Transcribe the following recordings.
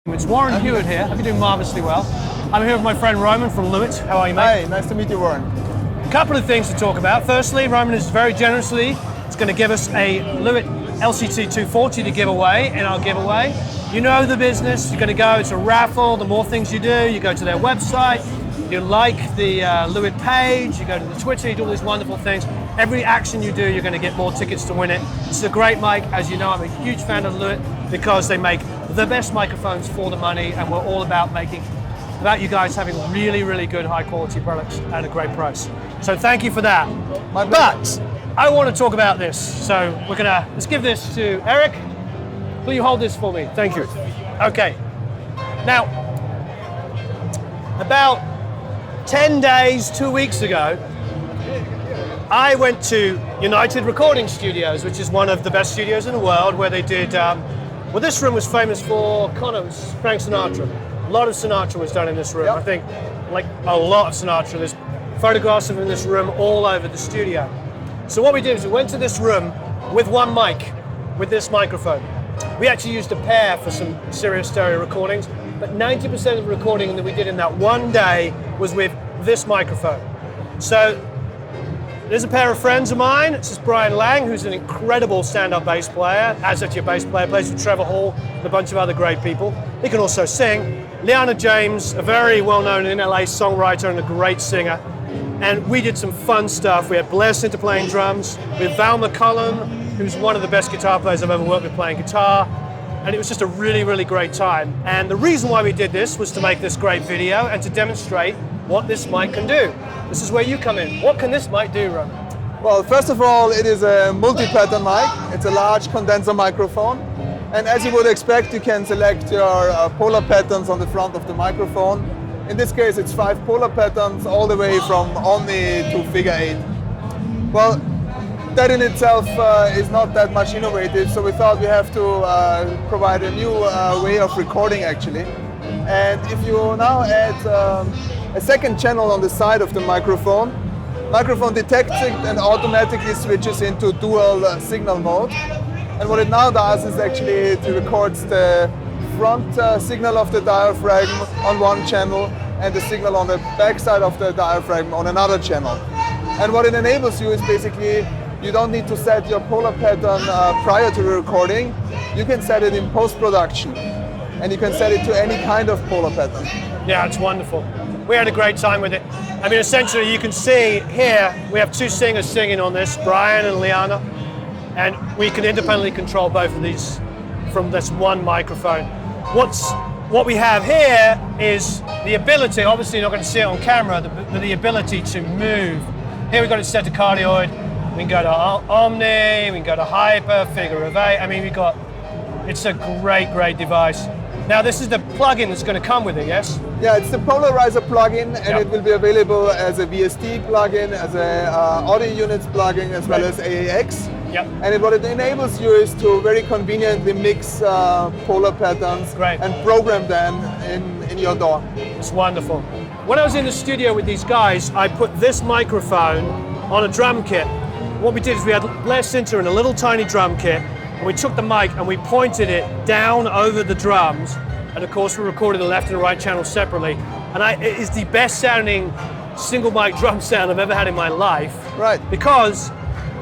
It's Warren Hewitt here. Hope you're doing marvelously well. I'm here with my friend Roman from Lewitt. How are you, mate? Hi, nice to meet you, Warren. A couple of things to talk about. Firstly, Roman is very generously going to give us a Lewitt LCT 240 to give away in our giveaway. You know the business. You're going to go. It's a raffle. The more things you do, you go to their website, you like the Lewitt page, you go to the Twitter, you do all these wonderful things. Every action you do, you're going to get more tickets to win it. It's a great mic. As you know, I'm a huge fan of Lewitt because they make the best microphones for the money, and we're all about you guys having really, really good high quality products at a great price. So thank you for that. But I want to talk about this. So let's give this to Eric. Will you hold this for me? Thank you. Okay. Now, about 10 days, 2 weeks ago, I went to United Recording Studios, which is one of the best studios in the world, where they did, well, this room was famous for, Frank Sinatra. A lot of Sinatra was done in this room. Yep. I think, like a lot of Sinatra. There's photographs of him in this room all over the studio. So what we did is we went to this room with one mic, with this microphone. We actually used a pair for some serious stereo recordings, but 90% of the recording that we did in that one day was with this microphone. So there's a pair of friends of mine. This is Brian Lang, who's an incredible stand-up bass player, as such a bass player, plays with Trevor Hall and a bunch of other great people. He can also sing. Liana James, a very well-known in LA songwriter and a great singer. And we did some fun stuff. We had Blair Sinter playing drums, with Val McCullum, who's one of the best guitar players I've ever worked with playing guitar. And it was just a really, really great time. And the reason why we did this was to make this great video and to demonstrate what this mic can do. This is where you come in. What can this mic do, Roman? Well, first of all, it is a multi-pattern mic. It's a large condenser microphone. And as you would expect, you can select your polar patterns on the front of the microphone. In this case, it's 5 polar patterns, all the way from Omni to Figure 8. Well, that in itself is not that much innovative, so we thought we have to provide a new way of recording, actually. And if you now add a second channel on the side of the microphone detects it and automatically switches into dual signal mode. And what it now does is actually it records the front signal of the diaphragm on one channel and the signal on the back side of the diaphragm on another channel. And what it enables you is basically you don't need to set your polar pattern prior to the recording. You can set it in post-production, and you can set it to any kind of polar pattern. Yeah, it's wonderful. We had a great time with it. I mean, essentially, you can see here, we have 2 singers singing on this, Brian and Liana, and we can independently control both of these from this one microphone. What we have here is the ability, obviously you're not going to see it on camera, but the ability to move. Here we've got it set to cardioid. We can go to Omni, we can go to Hyper, Figure of 8. I mean, it's a great, great device. Now, this is the plugin that's going to come with it, yes? Yeah, it's the polarizer plugin, and It will be available as a VST plugin, as a audio units plugin, as well as AAX. Yep. And what it enables you is to very conveniently mix polar patterns and program them in your DAW. It's wonderful. When I was in the studio with these guys, I put this microphone on a drum kit. What we did is we had Blair Sinter in a little tiny drum kit, and we took the mic and we pointed it down over the drums, and of course we recorded the left and the right channels separately. And it is the best sounding single mic drum sound I've ever had in my life. Right. Because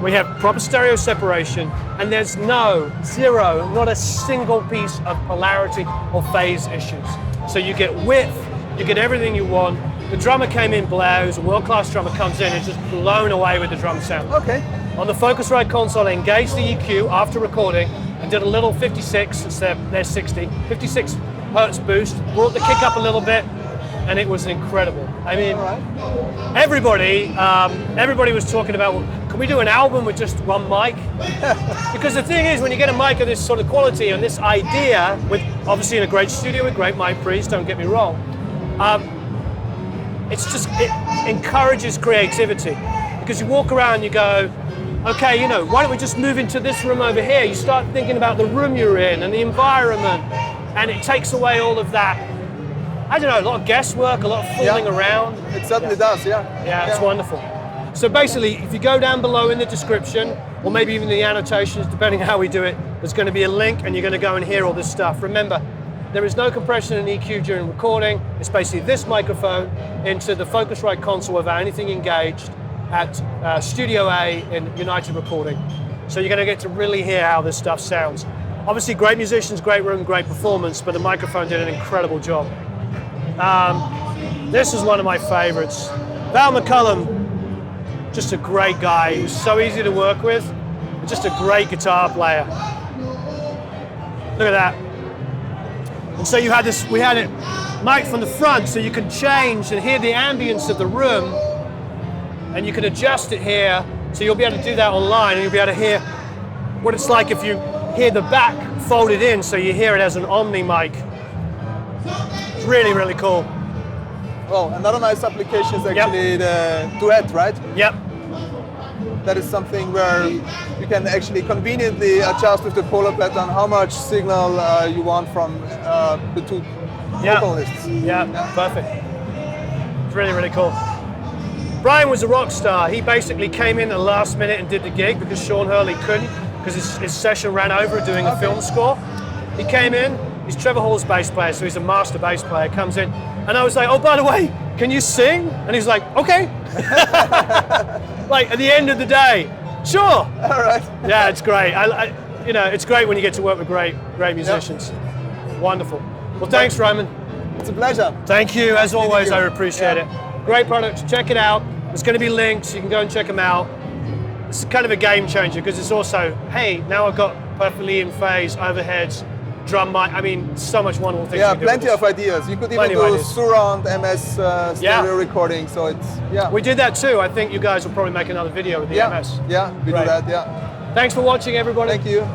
we have proper stereo separation, and there's zero, not a single piece of polarity or phase issues. So you get width, you get everything you want. The drummer came in, Blair, who's a world-class drummer, comes in and just blown away with the drum sound. Okay. On the Focusrite console, I engaged the EQ after recording and did a little 56, it's their 60, 56 hertz boost, brought the kick up a little bit, and it was incredible. I mean, everybody was talking about, well, can we do an album with just one mic? Because the thing is, when you get a mic of this sort of quality and this idea, with obviously in a great studio with great mic pre's, don't get me wrong, it encourages creativity. Because you walk around and you go, okay, why don't we just move into this room over here? You start thinking about the room you're in and the environment, and it takes away all of that, I don't know, a lot of guesswork, a lot of fooling around. It certainly does, yeah. Yeah, it's wonderful. So basically, if you go down below in the description, or maybe even the annotations, depending how we do it, there's going to be a link and you're going to go and hear all this stuff. Remember, There is no compression and EQ during recording. It's basically this microphone into the Focusrite console without anything engaged at Studio A in United Recording. So you're going to get to really hear how this stuff sounds. Obviously, great musicians, great room, great performance, but the microphone did an incredible job. This is one of my favorites. Val McCullum, just a great guy. He was so easy to work with, just a great guitar player. Look at that. And so you had this, we had it mic from the front, so you can change and hear the ambience of the room, and you can adjust it here, so you'll be able to do that online, and you'll be able to hear what it's like if you hear the back folded in, so you hear it as an Omni mic. It's really, really cool. Well, another nice application is actually the duet, right? Yep. That is something where you can actually conveniently adjust with the polar pattern how much signal you want from the two vocalists. Yeah, perfect. It's really, really cool. Brian was a rock star. He basically came in at the last minute and did the gig because Sean Hurley couldn't, because his session ran over doing a film score. He came in, he's Trevor Hall's bass player, so he's a master bass player, comes in, and I was like, oh, by the way, can you sing? And he's like, okay. Like, at the end of the day, sure. All right. Yeah, it's great. You know, it's great when you get to work with great musicians. Yeah. Wonderful. Well, thanks, Roman. It's a pleasure. Thank you. As always, I appreciate it. Yeah. Great products. Check it out. There's going to be links. You can go and check them out. It's kind of a game changer because it's also, hey, now I've got perfectly in phase overheads, drum mic. I mean, so much wonderful things. Yeah, plenty of ideas. You could even do surround MS stereo recording. So it's We did that too. I think you guys will probably make another video with the MS. Yeah, we do that. Yeah. Thanks for watching, everybody. Thank you.